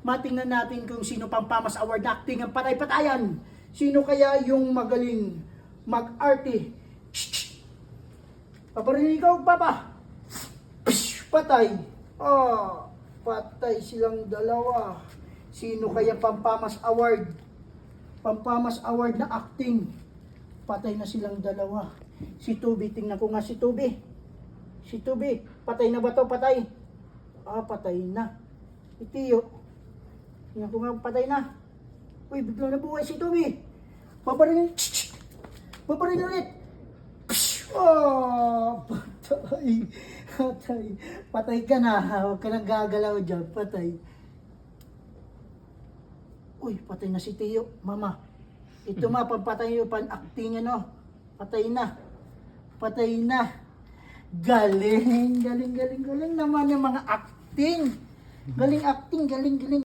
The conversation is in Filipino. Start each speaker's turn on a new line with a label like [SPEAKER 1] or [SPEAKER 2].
[SPEAKER 1] matingnan natin kung sino pang Pamas Award na acting ang patay-patayan. Sino kaya yung magaling mag-arte? Paparinig ikaw, Papa. Patay. Patay silang dalawa. Sino kaya pang Pamas Award? Pampamas Award na acting. Patay na silang dalawa. Si Tubi, tingnan ko nga si Tubi. Si Tubi, patay na ba to? Patay. Patay na. Itiyo. Tingnan ko nga, patay na. Uy, biglang nabuhay si Tubi. Paparin. Paparin ulit. Patay. Patay. Patay ka na. Huwag ka nang gagalaw dyan. Patay. Uy, patay na si Tiyo. Mama. Ito pampatay yung pan-acting ano. Patay na. Patay na. Galing. Galing naman yung mga acting. Galing acting. Galing.